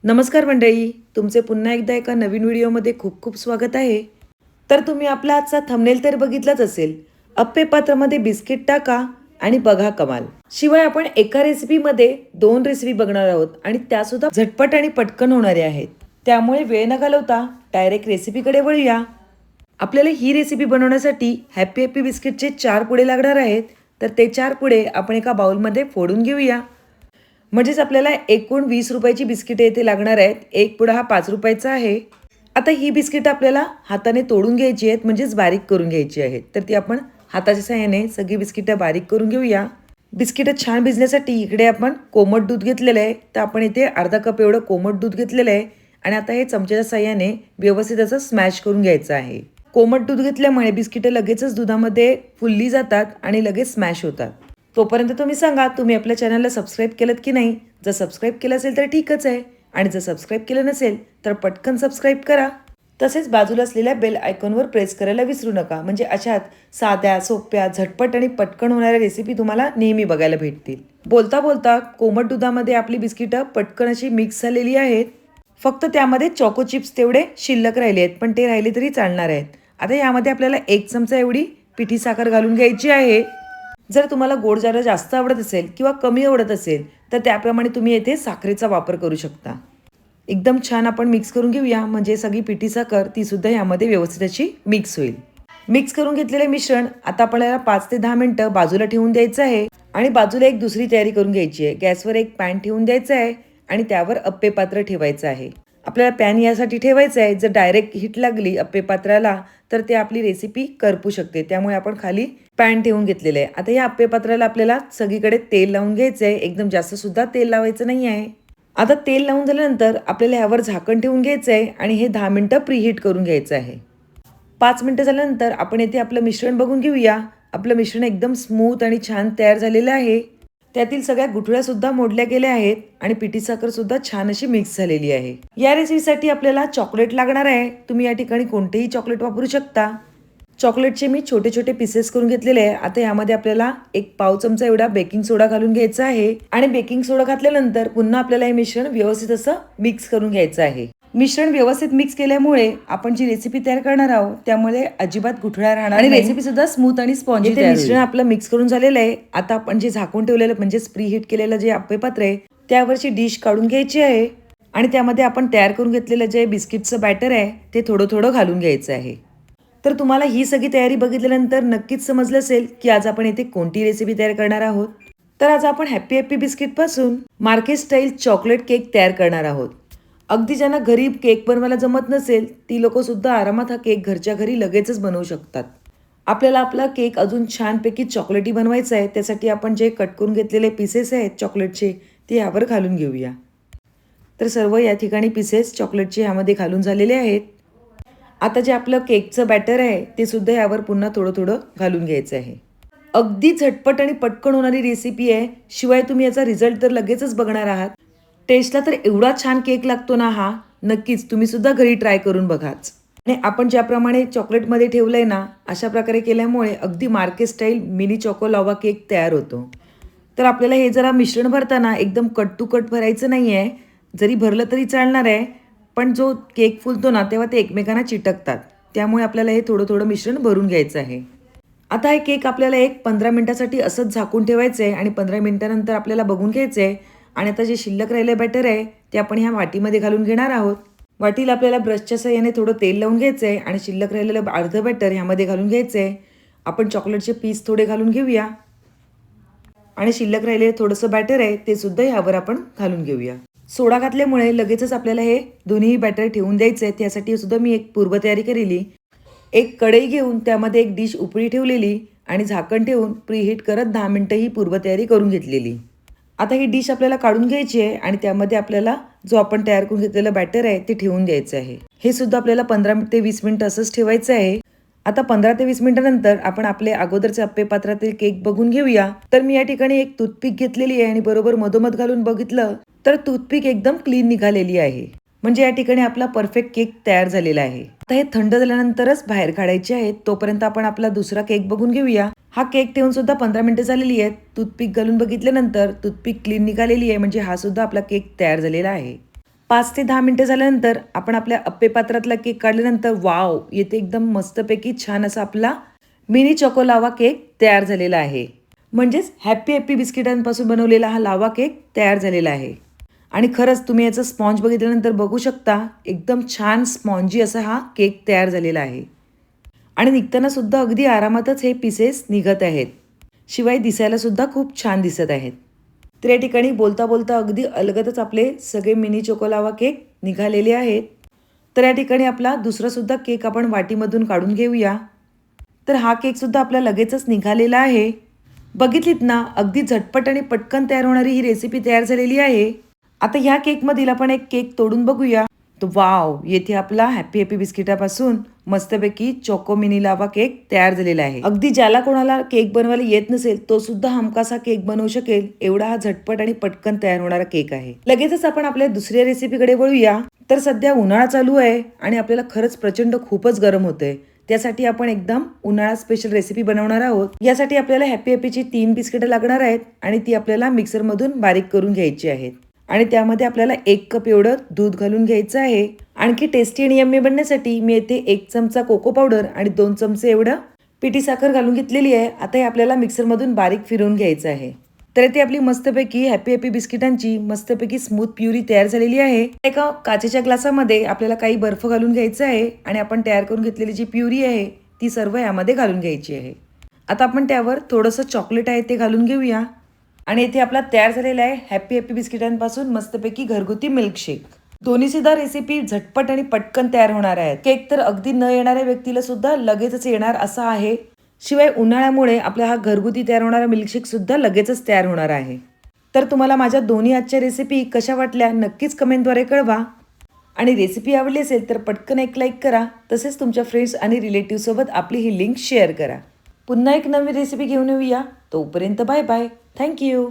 नमस्कार मंडळी, तुमचे पुन्हा एकदा एका नवीन व्हिडिओमध्ये खूप खूप स्वागत आहे. तर तुम्ही आपला आजचा थंबनेल तर बघितलाच असेल. अप्पे पात्रामध्ये बिस्किट टाका आणि बघा कमाल. शिवाय आपण एका रेसिपीमध्ये 2 रेसिपी बघणार आहोत आणि त्यासुद्धा झटपट आणि पटकन होणाऱ्या आहेत. त्यामुळे वेळ न घालवता डायरेक्ट रेसिपीकडे वळूया. आपल्याला ही रेसिपी बनवण्यासाठी हॅपी हॅपी बिस्किटचे 4 पुडे लागणार आहेत. तर ते 4 पुडे आपण एका बाउलमध्ये फोडून घेऊया. म्हणजेच आपल्याला एकूण 20 रुपयाची बिस्किटे येथे लागणार आहेत. एक पुडा हा 5 रुपयाचा आहे. आता ही बिस्किटं आपल्याला हाताने तोडून घ्यायची आहेत, म्हणजेच बारीक करून घ्यायची आहेत. तर ती आपण हाताच्या सहाय्याने सगळी बिस्किटं बारीक करून घेऊया. बिस्किटं छान भिजण्यासाठी इकडे आपण कोमट दूध घेतलेलं आहे. तर आपण इथे अर्धा कप एवढं कोमट दूध घेतलेलं आहे आणि आता हे चमच्याच्या सहाय्याने व्यवस्थित असं स्मॅश करून घ्यायचं आहे. कोमट दूध घेतल्यामुळे बिस्किटं लगेचच दुधामध्ये फुलली जातात आणि लगेच स्मॅश होतात. तोपर्यंत तुम्ही सांगा, तुम्ही आपल्या चॅनलला सबस्क्राईब केलं की नाही? जर सबस्क्राईब केलं असेल तर ठीकच आहे आणि जर सबस्क्राईब केलं नसेल तर पटकन सबस्क्राईब करा. तसेच बाजूला असलेल्या बेल आयकॉनवर प्रेस करायला विसरू नका. म्हणजे अशात साध्या, सोप्या, झटपट आणि पटकन होणाऱ्या रेसिपी तुम्हाला नेहमी बघायला भेटतील. बोलता बोलता कोमट दुधामध्ये आपली बिस्किटं पटकन अशी मिक्स झालेली आहेत. फक्त त्यामध्ये चॉको चिप्स तेवढे शिल्लक राहिले आहेत, पण ते राहिले तरी चालणार आहेत. आता यामध्ये आपल्याला 1 चमचा एवढी पिठी साखर घालून घ्यायची आहे. जर तुम्हाला गोड जरा जास्त आवडत असेल किंवा कमी आवडत असेल तर त्याप्रमाणे तुम्ही येथे साखरेचा वापर करू शकता. एकदम छान आपण मिक्स करून घेऊया, म्हणजे सगळी पिठी साखर ती सुद्धा यामध्ये व्यवस्थित अशी मिक्स होईल. मिक्स करून घेतलेले मिश्रण आता आपल्याला 5 ते 10 मिनिटं बाजूला ठेवून द्यायचं आहे आणि बाजूला एक दुसरी तयारी करून घ्यायची आहे. गॅसवर एक पॅन ठेवून द्यायचं आहे आणि त्यावर अप्पे पात्र ठेवायचं आहे. आपल्याला पॅन यासाठी ठेवायचं आहे, जर डायरेक्ट हीट लागली अप्पे पात्राला तर ते आपली रेसिपी करपू शकते. त्यामुळे आपण खाली पॅन ठेवून घेतलेलं आहे. आता या अप्पे पात्राला आपल्याला सगळीकडे तेल लावून घ्यायचं आहे. एकदम जास्त सुद्धा तेल लावायचं नाही आहे. आता तेल लावून झाल्यानंतर आपल्याला यावर झाकण ठेवून घ्यायचं आहे आणि हे 10 मिनिटं प्रीहीट करून घ्यायचं आहे. 5 मिनिटं झाल्यानंतर आपण येथे आपलं मिश्रण बघून घेऊया. आपलं मिश्रण एकदम स्मूथ आणि छान तयार झालेलं आहे. त्यातील सगळ्या गुठळ्या सुद्धा मोडल्या गेल्या आहेत आणि पिठी साखर सुद्धा छान अशी मिक्स झालेली आहे. या रेसिपीसाठी आपल्याला चॉकलेट लागणार आहे. तुम्ही या ठिकाणी कोणतेही चॉकलेट वापरू शकता. चॉकलेटचे मी छोटे छोटे पीसेस करून घेतलेले आहे. आता यामध्ये आपल्याला 1 पाव चमचा एवढा बेकिंग सोडा घालून घ्यायचा आहे आणि बेकिंग सोडा घातल्यानंतर पुन्हा आपल्याला हे मिश्रण व्यवस्थित असं मिक्स करून घ्यायचं आहे. मिश्रण व्यवस्थित मिक्स केल्यामुळे आपण जी रेसिपी तयार करणार आहोत त्यामध्ये अजिबात गुठळ्या राहणार आणि रेसिपी सुद्धा स्मूथ आणि स्पॉन्जी तयार होईल. मिश्रण आपलं मिक्स करून झालेलं आहे. आता आपण जे झाकून ठेवलेलं म्हणजेच प्री हीट केलेलं जे अप्पे पात्र आहे त्यावरची डिश काढून घ्यायची आहे आणि त्यामध्ये आपण तयार करून घेतलेलं जे बिस्किटचं बॅटर आहे ते थोडं थोडं घालून घ्यायचं आहे. तर तुम्हाला ही सगळी तयारी बघितल्यानंतर नक्कीच समजलं असेल की आज आपण येथे कोणती रेसिपी तयार करणार आहोत. तर आज आपण हॅपी हॅपी बिस्किट पासून मार्केट स्टाईल चॉकलेट केक तयार करणार आहोत. अगदी ज्यांना घरी केक बनवायला जमत नसेल ती लोक सुद्धा आरामात हा केक घरच्या घरी लगेचच बनवू शकतात. आपल्याला आपला केक अजून छानपैकी चॉकलेटी बनवायचा आहे. त्यासाठी आपण जे कट करून घेतलेले पीसेस आहेत चॉकलेटचे ते यावर घालून घेऊया. तर सर्व या ठिकाणी पीसेस चॉकलेटचे यामध्ये घालून झालेले आहेत. आता जे आपलं केकचं बॅटर आहे ते सुद्धा यावर पुन्हा थोडं थोडं घालून घ्यायचं आहे. अगदी झटपट आणि पटकन होणारी रेसिपी आहे. शिवाय तुम्ही याचा रिझल्ट तर लगेचच बघणार आहात. टेस्टला तर एवढा छान केक लागतो ना हा, नक्कीच तुम्ही सुद्धा घरी ट्राय करून बघाच. आणि आपण ज्याप्रमाणे चॉकलेटमध्ये ठेवलंय ना अशा प्रकारे केल्यामुळे अगदी मार्केट स्टाईल मिनी चॉको लावा केक तयार होतो. तर आपल्याला हे जरा मिश्रण भरताना एकदम कट टू कट भरायचं नाही आहे. जरी भरलं तरी चालणार आहे, पण जो केक फुलतो ना तेव्हा ते एकमेकांना चिटकतात. त्यामुळे आपल्याला हे थोडं थोडं मिश्रण भरून घ्यायचं आहे. आता हे केक आपल्याला 15 मिनिटासाठी असंच झाकून ठेवायचं आहे आणि 15 मिनिटानंतर आपल्याला बघून घ्यायचं आहे. आणि आता जे शिल्लक राहिलं बॅटर आहे ते आपण ह्या वाटीमध्ये घालून घेणार आहोत. वाटीला आपल्याला ब्रशच्या साहाय्याने थोडं तेल लावून घ्यायचं आहे आणि शिल्लक राहिलेलं अर्धं बॅटर ह्यामध्ये घालून घ्यायचं आहे. आपण चॉकलेटचे पीस थोडे घालून घेऊया आणि शिल्लक राहिलेलं थोडंसं बॅटर आहे ते सुद्धा ह्यावर आपण घालून घेऊया. सोडा घातल्यामुळे लगेचच आपल्याला हे दोन्ही बॅटर ठेवून द्यायचं आहे. त्यासाठी सुद्धा मी एक पूर्वतयारी केलेली. एक कढई घेऊन त्यामध्ये एक डिश उकळी ठेवलेली आणि झाकण ठेवून प्रीहीट करत 10 मिनिटं ही पूर्वतयारी करून घेतलेली. आता ही डिश आपल्याला काढून घ्यायची आहे आणि त्यामध्ये आपल्याला जो आपण तयार करून घेतलेलं बॅटर आहे ते ठेवून द्यायचं आहे. हे सुद्धा आपल्याला 15 ते 20 मिनिटं असंच ठेवायचं आहे. आता 15 ते 20 मिनिटांनंतर आपण आपले अगोदरचे अप्पे पात्रातील केक बघून घेऊया. तर मी या ठिकाणी एक टूथपिक घेतलेली आहे आणि बरोबर मधोमध घालून बघितलं तर टूथपिक एकदम क्लीन निघालेली आहे. म्हणजे या ठिकाणी आपला परफेक्ट केक तयार झालेला आहे. आता हे थंड झाल्यानंतरच बाहेर काढायचे आहेत. तोपर्यंत आपण आपला दुसरा केक बघून घेऊया. हा केक ठेवून सुद्धा 15 मिनिटं झालेली आहेत. टूथपिक घालून बघितल्यानंतर टूथपिक क्लीन निघालेली आहे, म्हणजे हा सुद्धा आपला केक तयार झालेला आहे. 5 ते 10 मिनिटं झाल्यानंतर आपण आपल्या अप्पे पात्रातला केक काढल्यानंतर वाव, येथे एकदम मस्तपैकी छान असा आपला मिनी चोको लावा केक तयार झालेला आहे. म्हणजेच हॅपी हॅपी बिस्किटांपासून बनवलेला हा लावा केक तयार झालेला आहे. आणि खरंच तुम्ही याचा स्पॉन्ज बघितल्यानंतर बघू शकता, एकदम छान स्पॉन्जी असा हा केक तयार झालेला आहे. आणि निघताना सुद्धा अगदी आरामातच हे पीसेस निघत आहेत. शिवाय दिसायला सुद्धा खूप छान दिसत आहेत. तर या ठिकाणी बोलता बोलता अगदी अलगदच आपले सगळे मिनी चोको लावा केक निघालेले आहेत. तर या ठिकाणी आपला दुसरा सुद्धा केक आपण वाटीमधून काढून घेऊया. तर हा केक सुद्धा आपला लगेचच निघालेला आहे. बघितलीत ना, अगदी झटपट आणि पटकन तयार होणारी ही रेसिपी तयार झालेली आहे. आता ह्या केकमधील आपण एक केक तोडून बघूया. तर वाव, येथे आपला हॅपी हॅपी बिस्किटापासून मस्तपैकी चोको मिनी लावा केक तयार झालेला आहे. अगदी ज्याला कोणाला केक बनवायला येत नसेल तो सुद्धा हमखास हा केक बनवू शकेल, एवढा हा झटपट आणि पटकन तयार होणारा केक आहे. लगेचच आपण आपल्या दुसऱ्या रेसिपीकडे वळूया. तर सध्या उन्हाळा चालू आहे आणि आपल्याला खरंच प्रचंड खूपच गरम होतंय. त्यासाठी आपण एकदम उन्हाळा स्पेशल रेसिपी बनवणार आहोत. यासाठी आपल्याला हॅपी हॅपीची 3 बिस्किटं लागणार आहेत आणि ती आपल्याला मिक्सरमधून बारीक करून घ्यायची आहेत. आणि त्यामध्ये आपल्याला 1 कप एवढं दूध घालून घ्यायचं आहे. आणखी टेस्टी आणि यम्मी बनण्यासाठी मी येथे 1 चमचा कोको पावडर आणि 2 चमचे एवढं पिठी साखर घालून घेतलेली आहे. आता हे आपल्याला मिक्सरमधून बारीक फिरवून घ्यायचं आहे. तर इथे आपली मस्तपैकी हॅपी हॅपी बिस्किटांची मस्तपैकी स्मूथ प्युरी तयार झालेली आहे. एका काचेच्या ग्लासामध्ये आपल्याला काही बर्फ घालून घ्यायचं आहे आणि आपण तयार करून घेतलेली जी प्युरी आहे ती सर्व यामध्ये घालून घ्यायची आहे. आता आपण त्यावर थोडंसं चॉकलेट आहे ते घालून घेऊया. आणि इथे आपला तयार झालेला आहे हॅपी हॅपी बिस्किटांपासून मस्तपैकी घरगुती मिल्कशेक. दोन्ही सुद्धा रेसिपी झटपट आणि पटकन तयार होणार आहेत. केक तर अगदी न येणाऱ्या व्यक्तीला सुद्धा लगेचच येणार असा आहे. शिवाय उन्हाळ्यामुळे आपला हा घरगुती तयार होणारा मिल्कशेक सुद्धा लगेचच तयार होणार आहे. तर तुम्हाला माझ्या दोन्ही आजच्या रेसिपी कशा वाटल्या नक्कीच कमेंटद्वारे कळवा. आणि रेसिपी आवडली असेल तर पटकन एक लाईक करा. तसेच तुमच्या फ्रेंड्स आणि रिलेटिव्ह सोबत आपली ही लिंक शेअर करा. पुन्हा एक नवीन रेसिपी घेऊन येऊया. तोपर्यंत बाय बाय. थँक्यू.